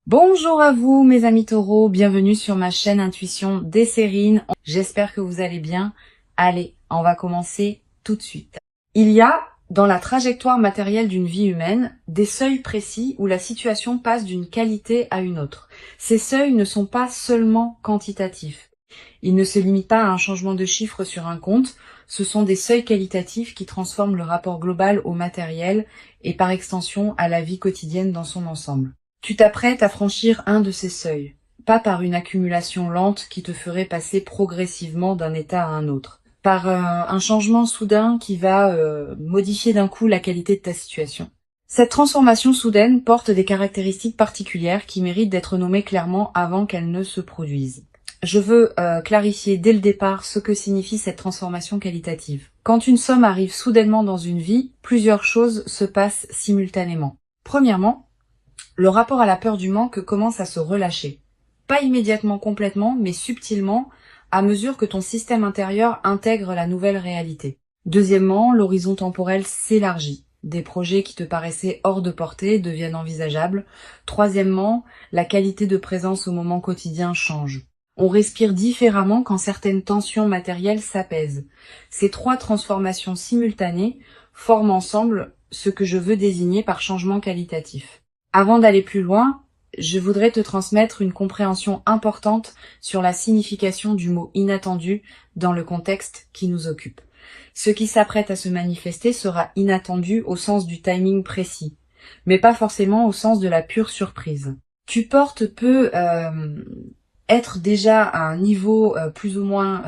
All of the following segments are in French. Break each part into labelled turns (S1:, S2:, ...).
S1: Bonjour à vous mes amis taureaux, bienvenue sur ma chaîne Intuition Desserine. J'espère que vous allez bien. Allez, on va commencer tout de suite. Il y a dans la trajectoire matérielle d'une vie humaine des seuils précis où la situation passe d'une qualité à une autre. Ces seuils ne sont pas seulement quantitatifs. Ils ne se limitent pas à un changement de chiffre sur un compte, ce sont des seuils qualitatifs qui transforment le rapport global au matériel et par extension à la vie quotidienne dans son ensemble. Tu t'apprêtes à franchir un de ces seuils, pas par une accumulation lente qui te ferait passer progressivement d'un état à un autre, par un changement soudain qui va modifier d'un coup la qualité de ta situation. Cette transformation soudaine porte des caractéristiques particulières qui méritent d'être nommées clairement avant qu'elles ne se produisent. Je veux clarifier dès le départ ce que signifie cette transformation qualitative. Quand une somme arrive soudainement dans une vie, plusieurs choses se passent simultanément. Premièrement, le rapport à la peur du manque commence à se relâcher. Pas immédiatement complètement, mais subtilement, à mesure que ton système intérieur intègre la nouvelle réalité. Deuxièmement, l'horizon temporel s'élargit. Des projets qui te paraissaient hors de portée deviennent envisageables. Troisièmement, la qualité de présence au moment quotidien change. On respire différemment quand certaines tensions matérielles s'apaisent. Ces trois transformations simultanées forment ensemble ce que je veux désigner par changement qualitatif. Avant d'aller plus loin, je voudrais te transmettre une compréhension importante sur la signification du mot inattendu dans le contexte qui nous occupe. Ce qui s'apprête à se manifester sera inattendu au sens du timing précis, mais pas forcément au sens de la pure surprise. Tu portes peut être déjà à un niveau plus ou moins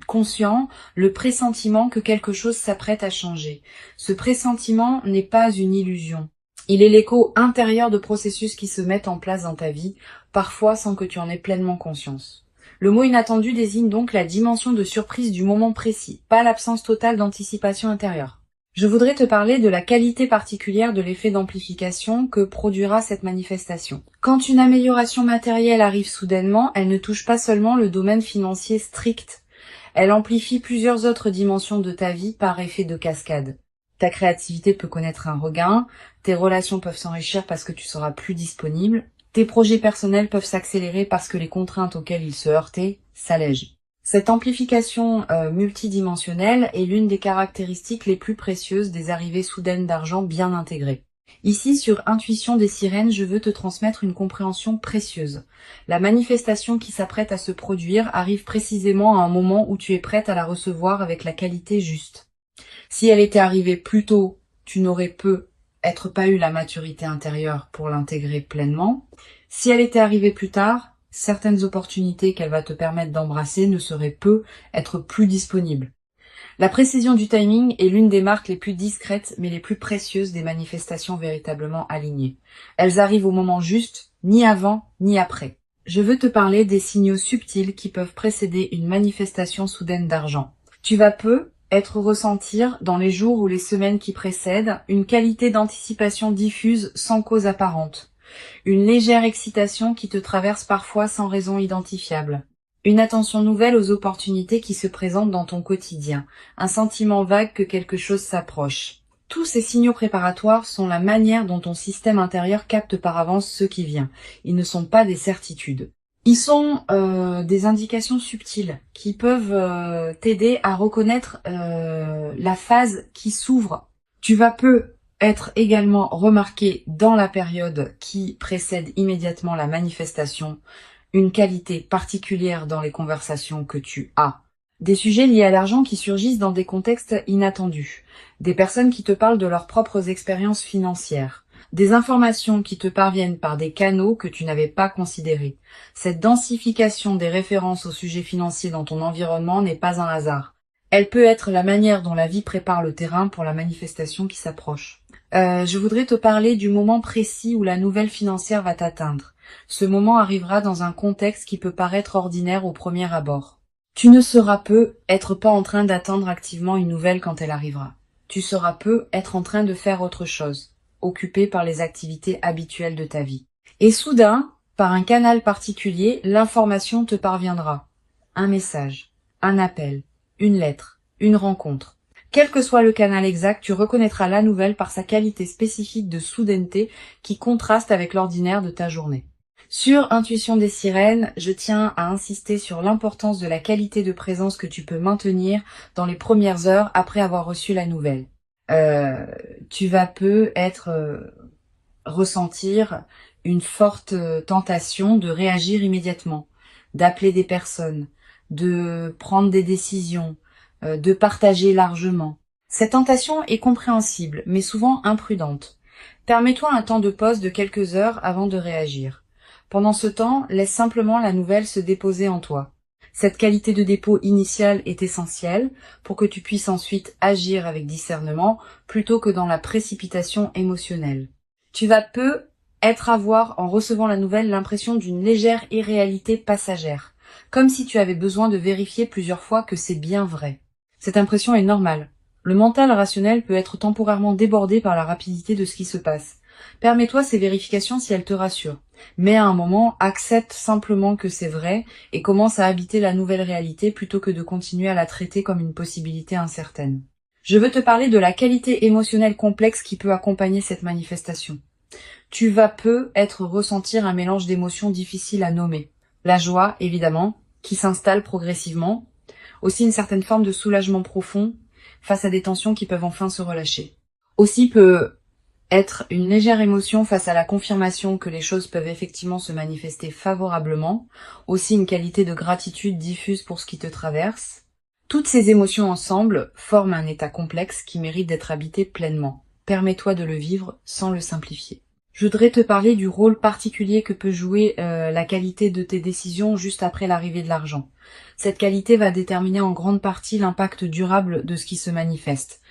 S1: conscient le pressentiment que quelque chose s'apprête à changer. Ce pressentiment n'est pas une illusion. Il est l'écho intérieur de processus qui se mettent en place dans ta vie, parfois sans que tu en aies pleinement conscience. Le mot inattendu désigne donc la dimension de surprise du moment précis, pas l'absence totale d'anticipation intérieure. Je voudrais te parler de la qualité particulière de l'effet d'amplification que produira cette manifestation. Quand une amélioration matérielle arrive soudainement, elle ne touche pas seulement le domaine financier strict, elle amplifie plusieurs autres dimensions de ta vie par effet de cascade. Ta créativité peut connaître un regain, tes relations peuvent s'enrichir parce que tu seras plus disponible, tes projets personnels peuvent s'accélérer parce que les contraintes auxquelles ils se heurtaient s'allègent. Cette amplification multidimensionnelle est l'une des caractéristiques les plus précieuses des arrivées soudaines d'argent bien intégrées. Ici, sur Intuition des sirènes, je veux te transmettre une compréhension précieuse. La manifestation qui s'apprête à se produire arrive précisément à un moment où tu es prête à la recevoir avec la qualité juste. Si elle était arrivée plus tôt, tu n'aurais peut-être pas eu la maturité intérieure pour l'intégrer pleinement. Si elle était arrivée plus tard, certaines opportunités qu'elle va te permettre d'embrasser ne seraient peut-être plus disponibles. La précision du timing est l'une des marques les plus discrètes mais les plus précieuses des manifestations véritablement alignées. Elles arrivent au moment juste, ni avant ni après. Je veux te parler des signaux subtils qui peuvent précéder une manifestation soudaine d'argent. Tu vas être ressentir dans les jours ou les semaines qui précèdent une qualité d'anticipation diffuse sans cause apparente, une légère excitation qui te traverse parfois sans raison identifiable, une attention nouvelle aux opportunités qui se présentent dans ton quotidien, un sentiment vague que quelque chose s'approche. Tous ces signaux préparatoires sont la manière dont ton système intérieur capte par avance ce qui vient. Ils ne sont pas des certitudes. Ils sont des indications subtiles qui peuvent t'aider à reconnaître la phase qui s'ouvre. Tu vas être également remarqué dans la période qui précède immédiatement la manifestation une qualité particulière dans les conversations que tu as. Des sujets liés à l'argent qui surgissent dans des contextes inattendus. Des personnes qui te parlent de leurs propres expériences financières. Des informations qui te parviennent par des canaux que tu n'avais pas considérés. Cette densification des références au sujet financier dans ton environnement n'est pas un hasard. Elle peut être la manière dont la vie prépare le terrain pour la manifestation qui s'approche. Je voudrais te parler du moment précis où la nouvelle financière va t'atteindre. Ce moment arrivera dans un contexte qui peut paraître ordinaire au premier abord. Tu ne seras peut-être pas en train d'attendre activement une nouvelle quand elle arrivera. Tu seras peut-être en train de faire autre chose, occupé par les activités habituelles de ta vie. Et soudain, par un canal particulier, l'information te parviendra. Un message, un appel, une lettre, une rencontre. Quel que soit le canal exact, tu reconnaîtras la nouvelle par sa qualité spécifique de soudaineté qui contraste avec l'ordinaire de ta journée. Sur Intuition des sirènes, je tiens à insister sur l'importance de la qualité de présence que tu peux maintenir dans les premières heures après avoir reçu la nouvelle. Tu vas ressentir une forte tentation de réagir immédiatement, d'appeler des personnes, de prendre des décisions, de partager largement. Cette tentation est compréhensible, mais souvent imprudente. Permets-toi un temps de pause de quelques heures avant de réagir. Pendant ce temps, laisse simplement la nouvelle se déposer en toi. Cette qualité de dépôt initiale est essentielle pour que tu puisses ensuite agir avec discernement plutôt que dans la précipitation émotionnelle. Tu vas avoir, en recevant la nouvelle, l'impression d'une légère irréalité passagère, comme si tu avais besoin de vérifier plusieurs fois que c'est bien vrai. Cette impression est normale. Le mental rationnel peut être temporairement débordé par la rapidité de ce qui se passe. Permets-toi ces vérifications si elles te rassurent. Mais à un moment, accepte simplement que c'est vrai et commence à habiter la nouvelle réalité plutôt que de continuer à la traiter comme une possibilité incertaine. Je veux te parler de la qualité émotionnelle complexe qui peut accompagner cette manifestation. Tu vas ressentir un mélange d'émotions difficiles à nommer. La joie, évidemment, qui s'installe progressivement. Aussi une certaine forme de soulagement profond face à des tensions qui peuvent enfin se relâcher. Aussi peut être une légère émotion face à la confirmation que les choses peuvent effectivement se manifester favorablement. Aussi une qualité de gratitude diffuse pour ce qui te traverse. Toutes ces émotions ensemble forment un état complexe qui mérite d'être habité pleinement. Permets-toi de le vivre sans le simplifier. Je voudrais te parler du rôle particulier que peut jouer la qualité de tes décisions juste après l'arrivée de l'argent. Cette qualité va déterminer en grande partie l'impact durable de ce qui se manifeste.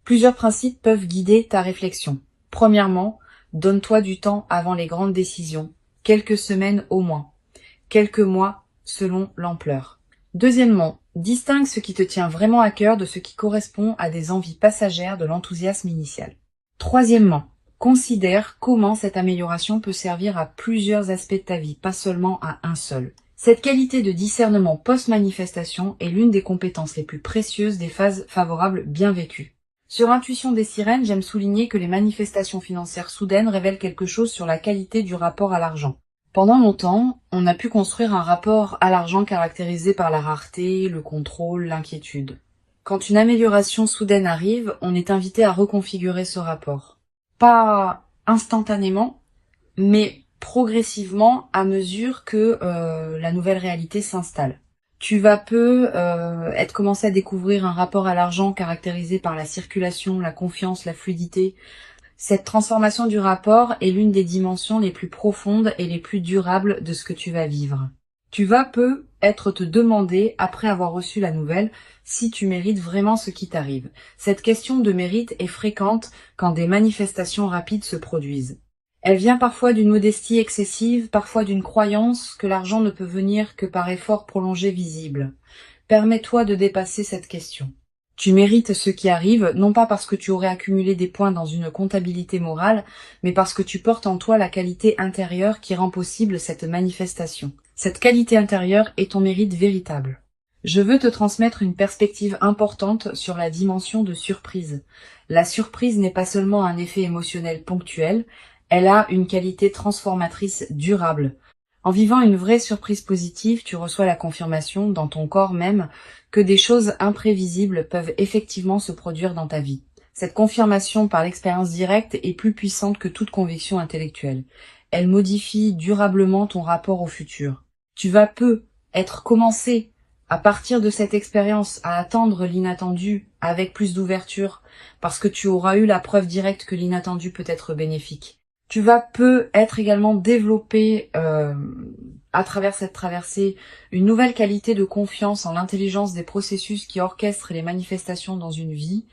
S1: Plusieurs principes peuvent guider ta réflexion. Premièrement, donne-toi du temps avant les grandes décisions, quelques semaines au moins, quelques mois selon l'ampleur. Deuxièmement, distingue ce qui te tient vraiment à cœur de ce qui correspond à des envies passagères de l'enthousiasme initial. Troisièmement, considère comment cette amélioration peut servir à plusieurs aspects de ta vie, pas seulement à un seul. Cette qualité de discernement post-manifestation est l'une des compétences les plus précieuses des phases favorables bien vécues. Sur Intuition des sirènes, j'aime souligner que les manifestations financières soudaines révèlent quelque chose sur la qualité du rapport à l'argent. Pendant longtemps, on a pu construire un rapport à l'argent caractérisé par la rareté, le contrôle, l'inquiétude. Quand une amélioration soudaine arrive, on est invité à reconfigurer ce rapport. Pas instantanément, mais progressivement à mesure que la nouvelle réalité s'installe. Tu vas commencé à découvrir un rapport à l'argent caractérisé par la circulation, la confiance, la fluidité. Cette transformation du rapport est l'une des dimensions les plus profondes et les plus durables de ce que tu vas vivre. Tu vas te demander, après avoir reçu la nouvelle, si tu mérites vraiment ce qui t'arrive. Cette question de mérite est fréquente quand des manifestations rapides se produisent. Elle vient parfois d'une modestie excessive, parfois d'une croyance que l'argent ne peut venir que par effort prolongé visible. Permets-toi de dépasser cette question. Tu mérites ce qui arrive, non pas parce que tu aurais accumulé des points dans une comptabilité morale, mais parce que tu portes en toi la qualité intérieure qui rend possible cette manifestation. Cette qualité intérieure est ton mérite véritable. Je veux te transmettre une perspective importante sur la dimension de surprise. La surprise n'est pas seulement un effet émotionnel ponctuel, elle a une qualité transformatrice durable. En vivant une vraie surprise positive, tu reçois la confirmation, dans ton corps même, que des choses imprévisibles peuvent effectivement se produire dans ta vie. Cette confirmation par l'expérience directe est plus puissante que toute conviction intellectuelle. Elle modifie durablement ton rapport au futur. Tu vas commencé, à partir de cette expérience, à attendre l'inattendu avec plus d'ouverture, parce que tu auras eu la preuve directe que l'inattendu peut être bénéfique. Tu vas être également développé à travers cette traversée une nouvelle qualité de confiance en l'intelligence des processus qui orchestrent les manifestations dans une vie.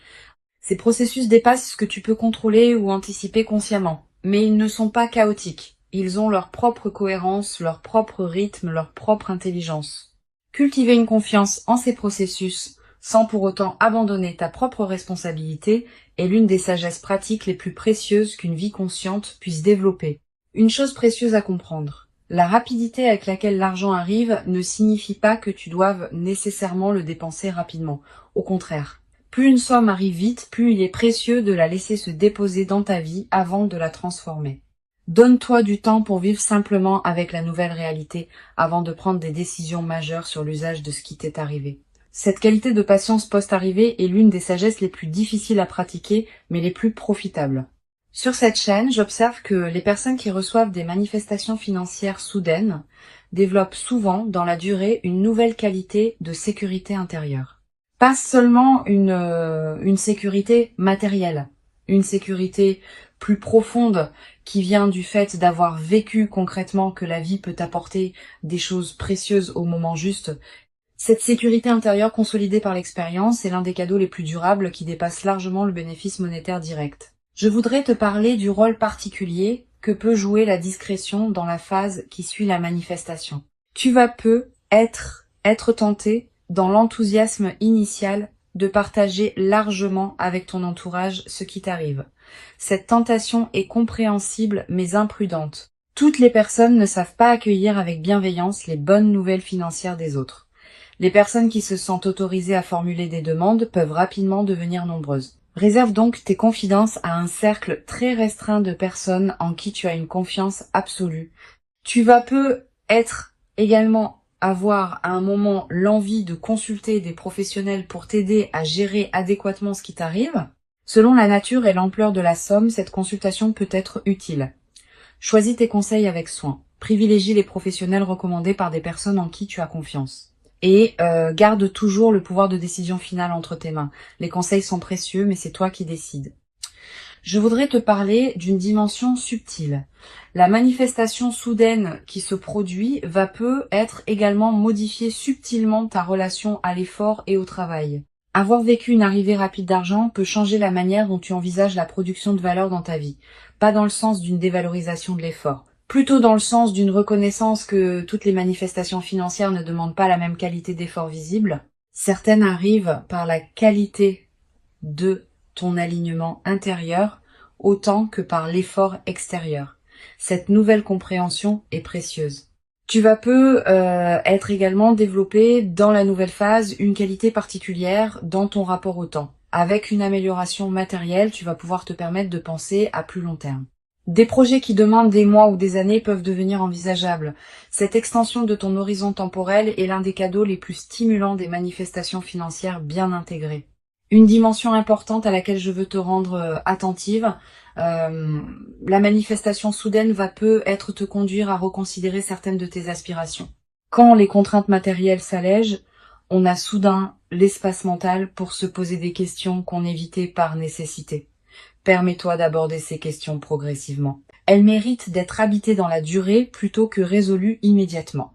S1: Ces processus dépassent ce que tu peux contrôler ou anticiper consciemment, mais ils ne sont pas chaotiques. Ils ont leur propre cohérence, leur propre rythme, leur propre intelligence. Cultiver une confiance en ces processus sans pour autant abandonner ta propre responsabilité est l'une des sagesses pratiques les plus précieuses qu'une vie consciente puisse développer. Une chose précieuse à comprendre. La rapidité avec laquelle l'argent arrive ne signifie pas que tu doives nécessairement le dépenser rapidement. Au contraire. Plus une somme arrive vite, plus il est précieux de la laisser se déposer dans ta vie avant de la transformer. Donne-toi du temps pour vivre simplement avec la nouvelle réalité avant de prendre des décisions majeures sur l'usage de ce qui t'est arrivé. Cette qualité de patience post-arrivée est l'une des sagesses les plus difficiles à pratiquer, mais les plus profitables. Sur cette chaîne, j'observe que les personnes qui reçoivent des manifestations financières soudaines développent souvent, dans la durée, une nouvelle qualité de sécurité intérieure. Pas seulement une sécurité matérielle, une sécurité plus profonde qui vient du fait d'avoir vécu concrètement que la vie peut apporter des choses précieuses au moment juste. Cette sécurité intérieure consolidée par l'expérience est l'un des cadeaux les plus durables qui dépasse largement le bénéfice monétaire direct. Je voudrais te parler du rôle particulier que peut jouer la discrétion dans la phase qui suit la manifestation. Tu vas peu être tenté dans l'enthousiasme initial de partager largement avec ton entourage ce qui t'arrive. Cette tentation est compréhensible mais imprudente. Toutes les personnes ne savent pas accueillir avec bienveillance les bonnes nouvelles financières des autres. Les personnes qui se sentent autorisées à formuler des demandes peuvent rapidement devenir nombreuses. Réserve donc tes confidences à un cercle très restreint de personnes en qui tu as une confiance absolue. Tu vas peu être également avoir à un moment l'envie de consulter des professionnels pour t'aider à gérer adéquatement ce qui t'arrive. Selon la nature et l'ampleur de la somme, cette consultation peut être utile. Choisis tes conseils avec soin. Privilégie les professionnels recommandés par des personnes en qui tu as confiance. Et garde toujours le pouvoir de décision finale entre tes mains. Les conseils sont précieux, mais c'est toi qui décides. Je voudrais te parler d'une dimension subtile. La manifestation soudaine qui se produit va peu être également modifier subtilement ta relation à l'effort et au travail. Avoir vécu une arrivée rapide d'argent peut changer la manière dont tu envisages la production de valeur dans ta vie. Pas dans le sens d'une dévalorisation de l'effort. Plutôt dans le sens d'une reconnaissance que toutes les manifestations financières ne demandent pas la même qualité d'effort visible. Certaines arrivent par la qualité de ton alignement intérieur autant que par l'effort extérieur. Cette nouvelle compréhension est précieuse. Tu vas peu être également développé dans la nouvelle phase une qualité particulière dans ton rapport au temps. Avec une amélioration matérielle, tu vas pouvoir te permettre de penser à plus long terme. Des projets qui demandent des mois ou des années peuvent devenir envisageables. Cette extension de ton horizon temporel est l'un des cadeaux les plus stimulants des manifestations financières bien intégrées. Une dimension importante à laquelle je veux te rendre attentive, la manifestation soudaine va peu être te conduire à reconsidérer certaines de tes aspirations. Quand les contraintes matérielles s'allègent, on a soudain l'espace mental pour se poser des questions qu'on évitait par nécessité. Permets-toi d'aborder ces questions progressivement. Elles méritent d'être habitées dans la durée plutôt que résolues immédiatement.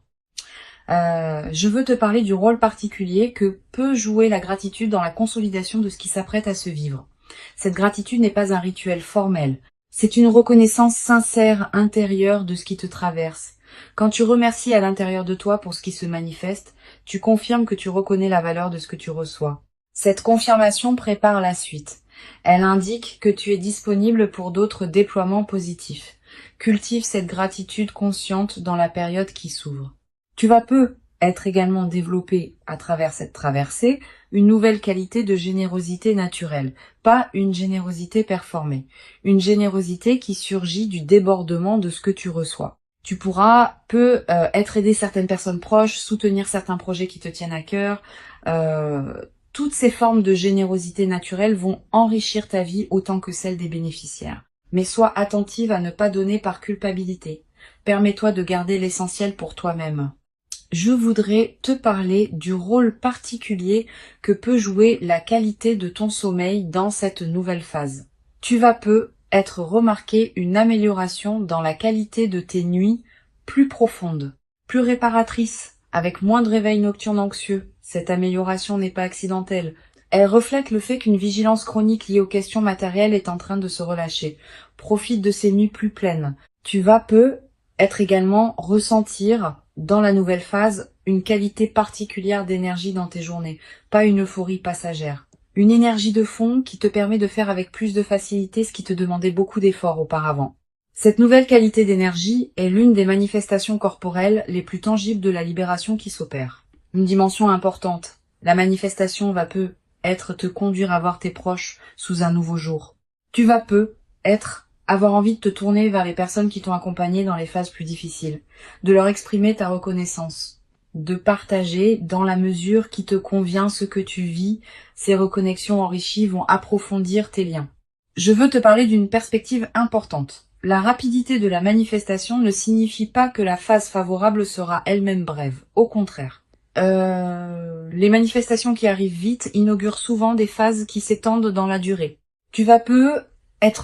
S1: Je veux te parler du rôle particulier que peut jouer la gratitude dans la consolidation de ce qui s'apprête à se vivre. Cette gratitude n'est pas un rituel formel. C'est une reconnaissance sincère intérieure de ce qui te traverse. Quand tu remercies à l'intérieur de toi pour ce qui se manifeste, tu confirmes que tu reconnais la valeur de ce que tu reçois. Cette confirmation prépare la suite. Elle indique que tu es disponible pour d'autres déploiements positifs. Cultive cette gratitude consciente dans la période qui s'ouvre. Tu vas peu être également développé à travers cette traversée une nouvelle qualité de générosité naturelle, pas une générosité performée, une générosité qui surgit du débordement de ce que tu reçois. Tu pourras peu être aider certaines personnes proches, soutenir certains projets qui te tiennent à cœur. Toutes ces formes de générosité naturelle vont enrichir ta vie autant que celle des bénéficiaires. Mais sois attentive à ne pas donner par culpabilité. Permets-toi de garder l'essentiel pour toi-même. Je voudrais te parler du rôle particulier que peut jouer la qualité de ton sommeil dans cette nouvelle phase. Tu vas peu être remarqué une amélioration dans la qualité de tes nuits plus profondes, plus réparatrices, avec moins de réveils nocturnes anxieux. Cette amélioration n'est pas accidentelle. Elle reflète le fait qu'une vigilance chronique liée aux questions matérielles est en train de se relâcher. Profite de ces nuits plus pleines. Tu vas peu être également ressentir dans la nouvelle phase une qualité particulière d'énergie dans tes journées, pas une euphorie passagère. Une énergie de fond qui te permet de faire avec plus de facilité ce qui te demandait beaucoup d'efforts auparavant. Cette nouvelle qualité d'énergie est l'une des manifestations corporelles les plus tangibles de la libération qui s'opère. Une dimension importante. La manifestation va peu être te conduire à voir tes proches sous un nouveau jour. Tu vas peu être avoir envie de te tourner vers les personnes qui t'ont accompagné dans les phases plus difficiles, de leur exprimer ta reconnaissance, de partager dans la mesure qui te convient ce que tu vis. Ces reconnexions enrichies vont approfondir tes liens. Je veux te parler d'une perspective importante. La rapidité de la manifestation ne signifie pas que la phase favorable sera elle-même brève. Au contraire. Les manifestations qui arrivent vite inaugurent souvent des phases qui s'étendent dans la durée. Tu vas peu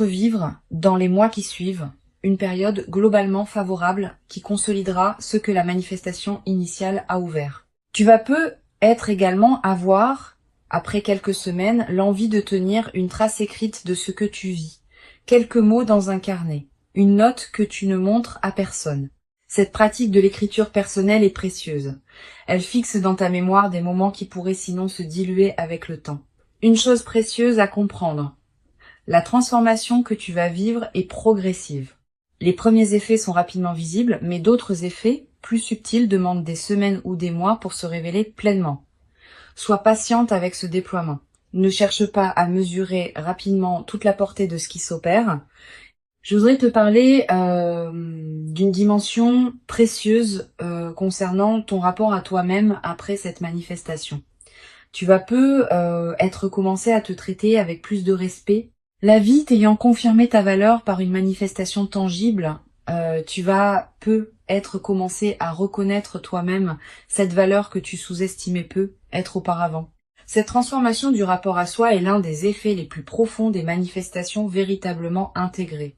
S1: vivre, dans les mois qui suivent, une période globalement favorable qui consolidera ce que la manifestation initiale a ouvert. Tu vas peu également avoir, après quelques semaines, l'envie de tenir une trace écrite de ce que tu vis. Quelques mots dans un carnet, une note que tu ne montres à personne. Cette pratique de l'écriture personnelle est précieuse. Elle fixe dans ta mémoire des moments qui pourraient sinon se diluer avec le temps. Une chose précieuse à comprendre. La transformation que tu vas vivre est progressive. Les premiers effets sont rapidement visibles, mais d'autres effets, plus subtils, demandent des semaines ou des mois pour se révéler pleinement. Sois patiente avec ce déploiement. Ne cherche pas à mesurer rapidement toute la portée de ce qui s'opère. Je voudrais te parler d'une dimension précieuse concernant ton rapport à toi-même après cette manifestation. Tu vas peu commencé à te traiter avec plus de respect. La vie t'ayant confirmé ta valeur par une manifestation tangible, tu vas peu commencé à reconnaître toi-même cette valeur que tu sous-estimais peu être auparavant. Cette transformation du rapport à soi est l'un des effets les plus profonds des manifestations véritablement intégrées.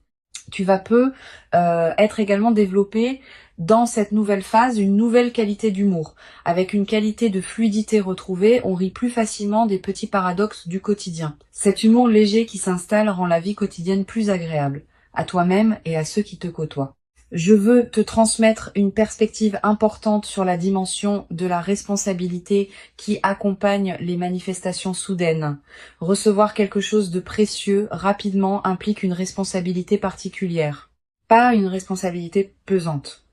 S1: Tu vas peu être également développé dans cette nouvelle phase une nouvelle qualité d'humour. Avec une qualité de fluidité retrouvée, on rit plus facilement des petits paradoxes du quotidien. Cet humour léger qui s'installe rend la vie quotidienne plus agréable, à toi-même et à ceux qui te côtoient. Je veux te transmettre une perspective importante sur la dimension de la responsabilité qui accompagne les manifestations soudaines. Recevoir quelque chose de précieux rapidement implique une responsabilité particulière. Pas une responsabilité pesante.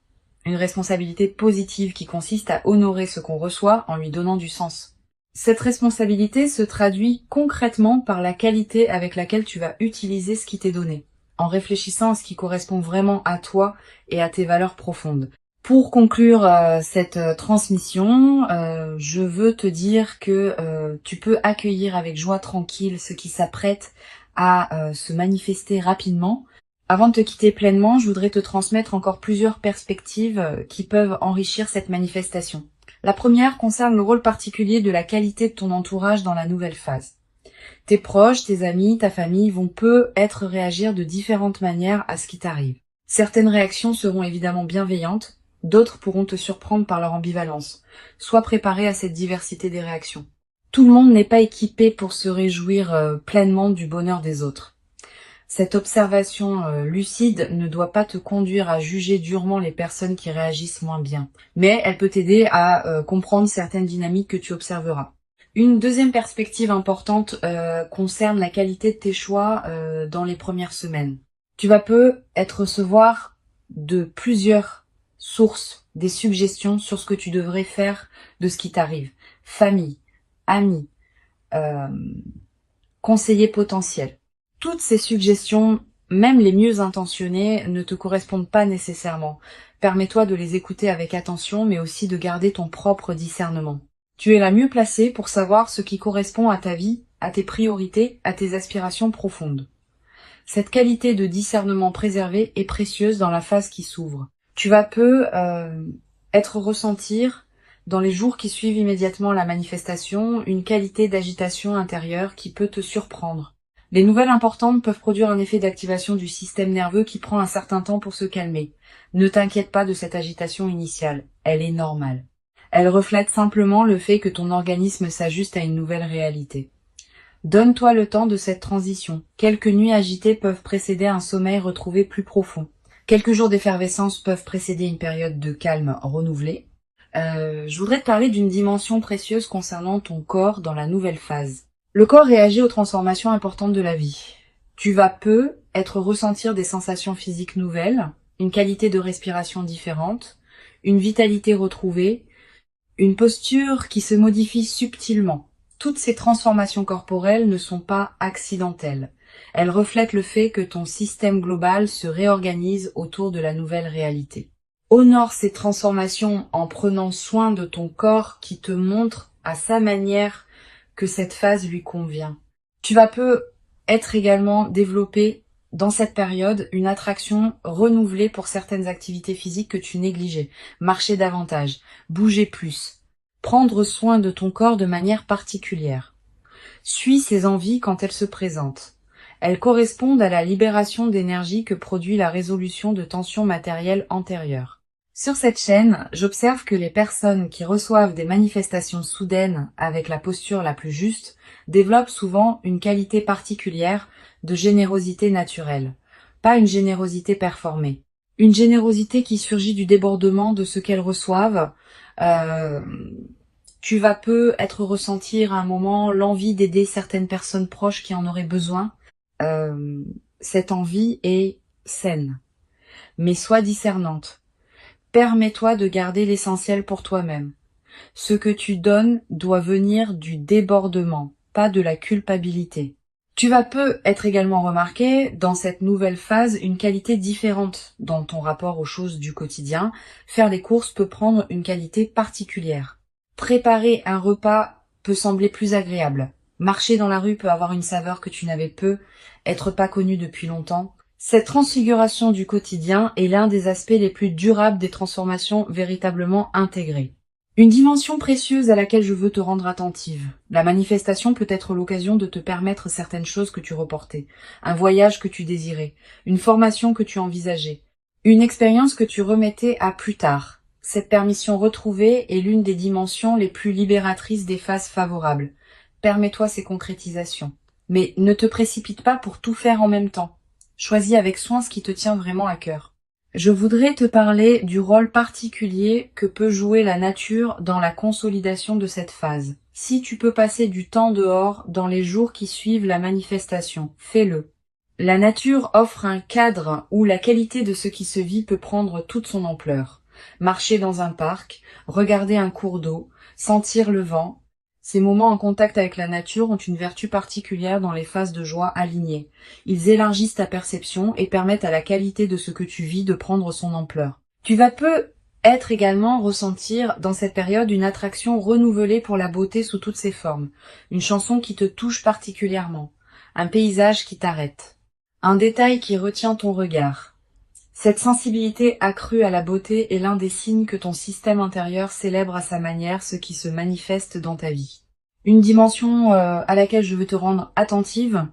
S1: Une responsabilité positive qui consiste à honorer ce qu'on reçoit en lui donnant du sens. Cette responsabilité se traduit concrètement par la qualité avec laquelle tu vas utiliser ce qui t'est donné, en réfléchissant à ce qui correspond vraiment à toi et à tes valeurs profondes. Pour conclure cette transmission, je veux te dire que tu peux accueillir avec joie tranquille ce qui s'apprête à se manifester rapidement. Avant de te quitter pleinement, je voudrais te transmettre encore plusieurs perspectives qui peuvent enrichir cette manifestation. La première concerne le rôle particulier de la qualité de ton entourage dans la nouvelle phase. Tes proches, tes amis, ta famille vont peu réagir de différentes manières à ce qui t'arrive. Certaines réactions seront évidemment bienveillantes, d'autres pourront te surprendre par leur ambivalence. Sois préparé à cette diversité des réactions. Tout le monde n'est pas équipé pour se réjouir pleinement du bonheur des autres. Cette observation lucide ne doit pas te conduire à juger durement les personnes qui réagissent moins bien, mais elle peut t'aider à comprendre certaines dynamiques que tu observeras. Une deuxième perspective importante concerne la qualité de tes choix dans les premières semaines. Tu vas peu recevoir de plusieurs sources des suggestions sur ce que tu devrais faire de ce qui t'arrive. Famille, amis, conseillers potentiels. Toutes ces suggestions, même les mieux intentionnées, ne te correspondent pas nécessairement. Permets-toi de les écouter avec attention, mais aussi de garder ton propre discernement. Tu es la mieux placée pour savoir ce qui correspond à ta vie, à tes priorités, à tes aspirations profondes. Cette qualité de discernement préservé est précieuse dans la phase qui s'ouvre. Tu vas peu ressentir, dans les jours qui suivent immédiatement la manifestation, une qualité d'agitation intérieure qui peut te surprendre. Les nouvelles importantes peuvent produire un effet d'activation du système nerveux qui prend un certain temps pour se calmer. Ne t'inquiète pas de cette agitation initiale, elle est normale. Elle reflète simplement le fait que ton organisme s'ajuste à une nouvelle réalité. Donne-toi le temps de cette transition. Quelques nuits agitées peuvent précéder un sommeil retrouvé plus profond. Quelques jours d'effervescence peuvent précéder une période de calme renouvelée. Je voudrais te parler d'une dimension précieuse concernant ton corps dans la nouvelle phase. Le corps réagit aux transformations importantes de la vie. Tu vas peu ressentir des sensations physiques nouvelles, une qualité de respiration différente, une vitalité retrouvée, une posture qui se modifie subtilement. Toutes ces transformations corporelles ne sont pas accidentelles. Elle reflète le fait que ton système global se réorganise autour de la nouvelle réalité. Honore ces transformations en prenant soin de ton corps qui te montre à sa manière que cette phase lui convient. Tu vas peu être également développé dans cette période une attraction renouvelée pour certaines activités physiques que tu négligeais. Marcher davantage, bouger plus, prendre soin de ton corps de manière particulière. Suis ses envies quand elles se présentent. Elles correspondent à la libération d'énergie que produit la résolution de tensions matérielles antérieures. Sur cette chaîne, j'observe que les personnes qui reçoivent des manifestations soudaines avec la posture la plus juste développent souvent une qualité particulière de générosité naturelle, pas une générosité performée. Une générosité qui surgit du débordement de ce qu'elles reçoivent. Tu vas peu être ressentir à un moment l'envie d'aider certaines personnes proches qui en auraient besoin. Cette envie est saine, mais sois discernante. Permets-toi de garder l'essentiel pour toi-même. Ce que tu donnes doit venir du débordement, pas de la culpabilité. Tu vas peu être également remarqué dans cette nouvelle phase une qualité différente dans ton rapport aux choses du quotidien. Faire les courses peut prendre une qualité particulière. Préparer un repas peut sembler plus agréable. Marcher dans la rue peut avoir une saveur que tu n'avais peu, être pas connu depuis longtemps. Cette transfiguration du quotidien est l'un des aspects les plus durables des transformations véritablement intégrées. Une dimension précieuse à laquelle je veux te rendre attentive. La manifestation peut être l'occasion de te permettre certaines choses que tu reportais, un voyage que tu désirais, une formation que tu envisageais, une expérience que tu remettais à plus tard. Cette permission retrouvée est l'une des dimensions les plus libératrices des phases favorables. Permets-toi ces concrétisations. Mais ne te précipite pas pour tout faire en même temps. Choisis avec soin ce qui te tient vraiment à cœur. Je voudrais te parler du rôle particulier que peut jouer la nature dans la consolidation de cette phase. Si tu peux passer du temps dehors dans les jours qui suivent la manifestation, fais-le. La nature offre un cadre où la qualité de ce qui se vit peut prendre toute son ampleur. Marcher dans un parc, regarder un cours d'eau, sentir le vent. Ces moments en contact avec la nature ont une vertu particulière dans les phases de joie alignées. Ils élargissent ta perception et permettent à la qualité de ce que tu vis de prendre son ampleur. Tu vas peu être également ressentir dans cette période une attraction renouvelée pour la beauté sous toutes ses formes, une chanson qui te touche particulièrement, un paysage qui t'arrête, un détail qui retient ton regard. Cette sensibilité accrue à la beauté est l'un des signes que ton système intérieur célèbre à sa manière ce qui se manifeste dans ta vie. Une dimension à laquelle je veux te rendre attentive,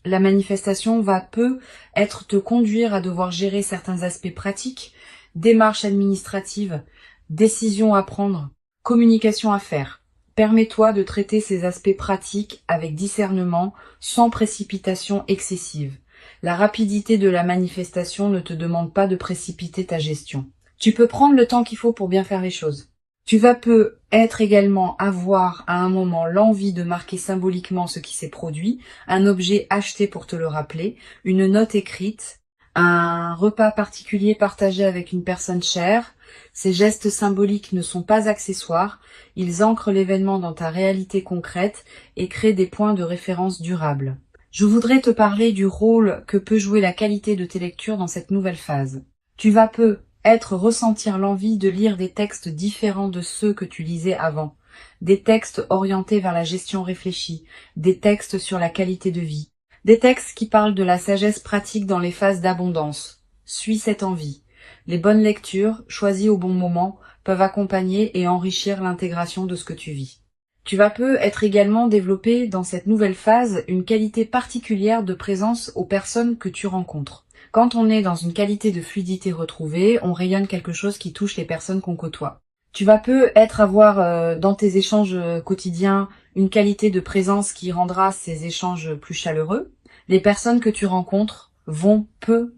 S1: la manifestation va peu être te conduire à devoir gérer certains aspects pratiques, démarches administratives, décisions à prendre, communication à faire. Permets-toi de traiter ces aspects pratiques avec discernement, sans précipitation excessive. La rapidité de la manifestation ne te demande pas de précipiter ta gestion. Tu peux prendre le temps qu'il faut pour bien faire les choses. Tu vas peu être également avoir à un moment l'envie de marquer symboliquement ce qui s'est produit, un objet acheté pour te le rappeler, une note écrite, un repas particulier partagé avec une personne chère. Ces gestes symboliques ne sont pas accessoires, ils ancrent l'événement dans ta réalité concrète et créent des points de référence durables. Je voudrais te parler du rôle que peut jouer la qualité de tes lectures dans cette nouvelle phase. Tu vas peu ressentir l'envie de lire des textes différents de ceux que tu lisais avant, des textes orientés vers la gestion réfléchie, des textes sur la qualité de vie, des textes qui parlent de la sagesse pratique dans les phases d'abondance. Suis cette envie. Les bonnes lectures, choisies au bon moment, peuvent accompagner et enrichir l'intégration de ce que tu vis. Tu vas peu être également développé dans cette nouvelle phase une qualité particulière de présence aux personnes que tu rencontres. Quand on est dans une qualité de fluidité retrouvée, on rayonne quelque chose qui touche les personnes qu'on côtoie. Tu vas peu avoir dans tes échanges quotidiens une qualité de présence qui rendra ces échanges plus chaleureux. Les personnes que tu rencontres vont peu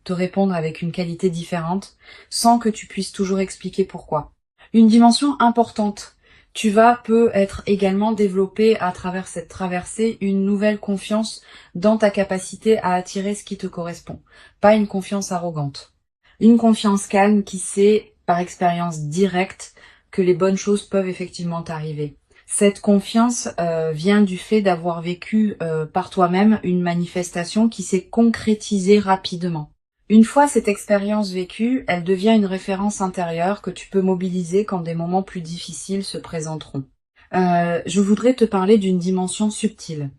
S1: te répondre avec une qualité différente sans que tu puisses toujours expliquer pourquoi. Une dimension importante. Tu vas peu être également développé à travers cette traversée une nouvelle confiance dans ta capacité à attirer ce qui te correspond. Pas une confiance arrogante. Une confiance calme qui sait, par expérience directe, que les bonnes choses peuvent effectivement t'arriver. Cette confiance vient du fait d'avoir vécu par toi-même une manifestation qui s'est concrétisée rapidement. Une fois cette expérience vécue, elle devient une référence intérieure que tu peux mobiliser quand des moments plus difficiles se présenteront. Je voudrais te parler d'une dimension subtile.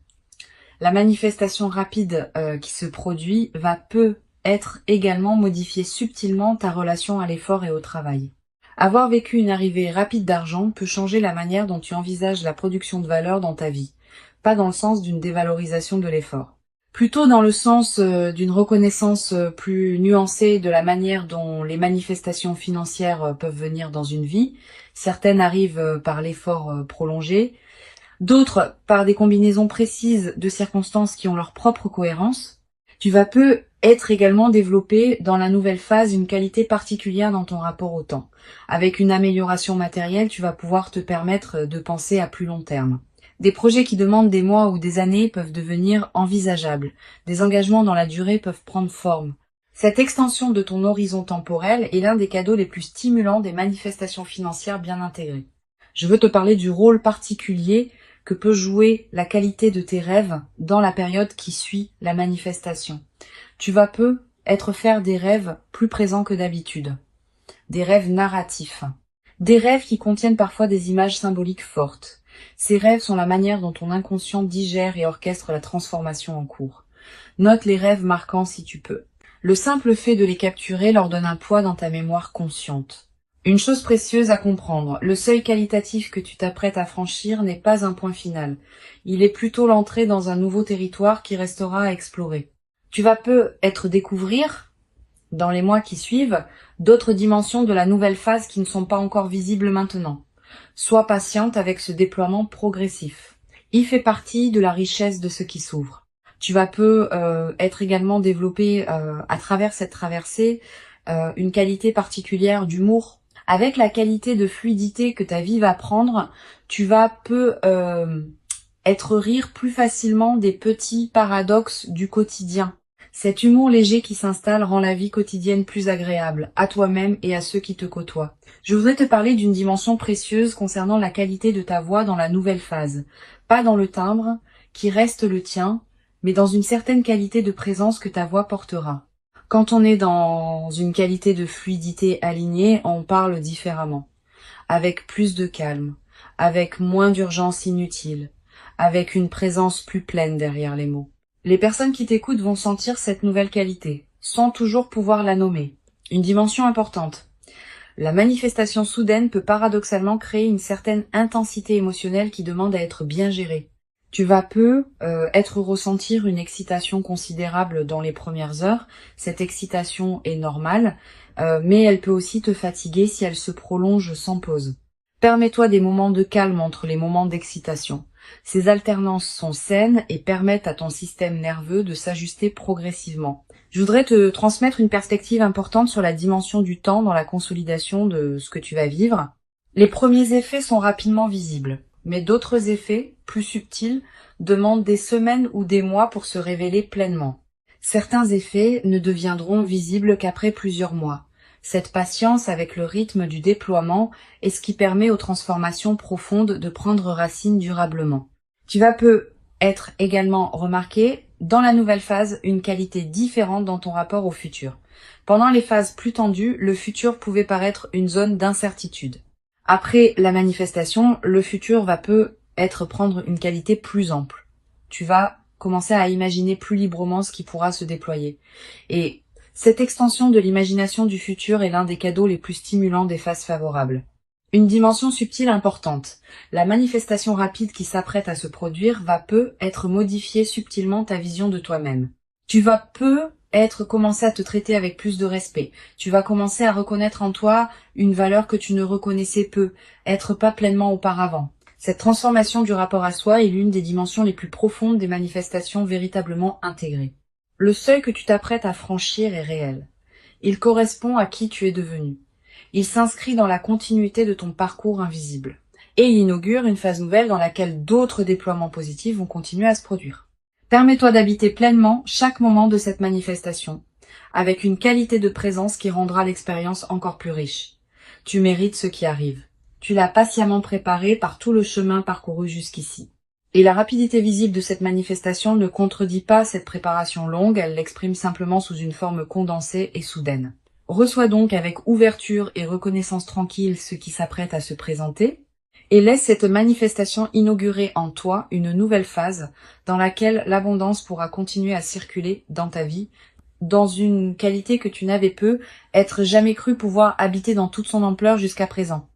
S1: La manifestation rapide qui se produit peut être également modifier subtilement ta relation à l'effort et au travail. Avoir vécu une arrivée rapide d'argent peut changer la manière dont tu envisages la production de valeur dans ta vie, pas dans le sens d'une dévalorisation de l'effort. Plutôt dans le sens d'une reconnaissance plus nuancée de la manière dont les manifestations financières peuvent venir dans une vie. Certaines arrivent par l'effort prolongé, d'autres par des combinaisons précises de circonstances qui ont leur propre cohérence. Tu vas peu être également développé dans la nouvelle phase une qualité particulière dans ton rapport au temps. Avec une amélioration matérielle, tu vas pouvoir te permettre de penser à plus long terme. Des projets qui demandent des mois ou des années peuvent devenir envisageables. Des engagements dans la durée peuvent prendre forme. Cette extension de ton horizon temporel est l'un des cadeaux les plus stimulants des manifestations financières bien intégrées. Je veux te parler du rôle particulier que peut jouer la qualité de tes rêves dans la période qui suit la manifestation. Tu vas faire des rêves plus présents que d'habitude. Des rêves narratifs. Des rêves qui contiennent parfois des images symboliques fortes. Ces rêves sont la manière dont ton inconscient digère et orchestre la transformation en cours. Note les rêves marquants si tu peux. Le simple fait de les capturer leur donne un poids dans ta mémoire consciente. Une chose précieuse à comprendre, le seuil qualitatif que tu t'apprêtes à franchir n'est pas un point final. Il est plutôt l'entrée dans un nouveau territoire qui restera à explorer. Tu vas peut-être découvrir, dans les mois qui suivent, d'autres dimensions de la nouvelle phase qui ne sont pas encore visibles maintenant. Sois patiente avec ce déploiement progressif. Il fait partie de la richesse de ce qui s'ouvre. Tu vas être également développé à travers cette traversée une qualité particulière d'humour. Avec la qualité de fluidité que ta vie va prendre, tu vas être rire plus facilement des petits paradoxes du quotidien. Cet humour léger qui s'installe rend la vie quotidienne plus agréable, à toi-même et à ceux qui te côtoient. Je voudrais te parler d'une dimension précieuse concernant la qualité de ta voix dans la nouvelle phase. Pas dans le timbre, qui reste le tien, mais dans une certaine qualité de présence que ta voix portera. Quand on est dans une qualité de fluidité alignée, on parle différemment, avec plus de calme, avec moins d'urgence inutile, avec une présence plus pleine derrière les mots. Les personnes qui t'écoutent vont sentir cette nouvelle qualité, sans toujours pouvoir la nommer. Une dimension importante. La manifestation soudaine peut paradoxalement créer une certaine intensité émotionnelle qui demande à être bien gérée. Tu vas ressentir une excitation considérable dans les premières heures. Cette excitation est normale, mais elle peut aussi te fatiguer si elle se prolonge sans pause. Permets-toi des moments de calme entre les moments d'excitation. Ces alternances sont saines et permettent à ton système nerveux de s'ajuster progressivement. Je voudrais te transmettre une perspective importante sur la dimension du temps dans la consolidation de ce que tu vas vivre. Les premiers effets sont rapidement visibles, mais d'autres effets, plus subtils, demandent des semaines ou des mois pour se révéler pleinement. Certains effets ne deviendront visibles qu'après plusieurs mois. Cette patience avec le rythme du déploiement est ce qui permet aux transformations profondes de prendre racine durablement. Tu vas être également remarqué dans la nouvelle phase une qualité différente dans ton rapport au futur. Pendant les phases plus tendues, le futur pouvait paraître une zone d'incertitude. Après la manifestation, le futur va prendre une qualité plus ample. Tu vas commencer à imaginer plus librement ce qui pourra se déployer. Et cette extension de l'imagination du futur est l'un des cadeaux les plus stimulants des phases favorables. Une dimension subtile importante. La manifestation rapide qui s'apprête à se produire va être modifier subtilement ta vision de toi-même. Tu vas commencer à te traiter avec plus de respect. Tu vas commencer à reconnaître en toi une valeur que tu ne reconnaissais être pas pleinement auparavant. Cette transformation du rapport à soi est l'une des dimensions les plus profondes des manifestations véritablement intégrées. Le seuil que tu t'apprêtes à franchir est réel. Il correspond à qui tu es devenu. Il s'inscrit dans la continuité de ton parcours invisible. Et il inaugure une phase nouvelle dans laquelle d'autres déploiements positifs vont continuer à se produire. Permets-toi d'habiter pleinement chaque moment de cette manifestation, avec une qualité de présence qui rendra l'expérience encore plus riche. Tu mérites ce qui arrive. Tu l'as patiemment préparée par tout le chemin parcouru jusqu'ici. Et la rapidité visible de cette manifestation ne contredit pas cette préparation longue, elle l'exprime simplement sous une forme condensée et soudaine. Reçois donc avec ouverture et reconnaissance tranquille ce qui s'apprête à se présenter, et laisse cette manifestation inaugurer en toi une nouvelle phase dans laquelle l'abondance pourra continuer à circuler dans ta vie, dans une qualité que tu n'avais pu être jamais cru pouvoir habiter dans toute son ampleur jusqu'à présent.